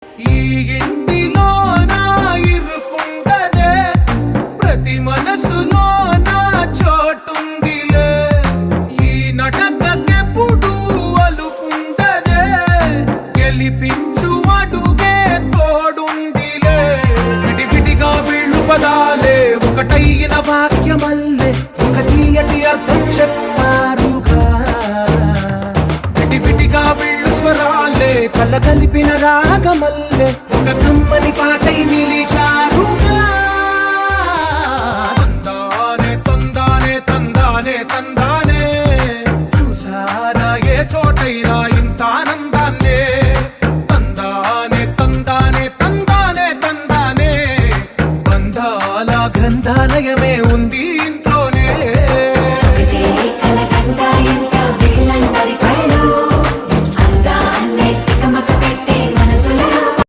ఈ ఇంటిలోన ఇరుకుండదే ప్రతి మనసులో నా చోటుందిలే ఈ నటకెప్పుడు అలుకుండదే గెలిపించు అడుగే తోడుందిలే విడివిడిగా వీళ్ళు పదాలే ఒకటైన వాక్యమల్లే ఒక తీయటి అర్థం చెప్పారుగా విడివిడిగా వీళ్ళు స్వరాలే కల కలిపిన రాగమల్లే ఒక కమ్మని పాటై నిలిచా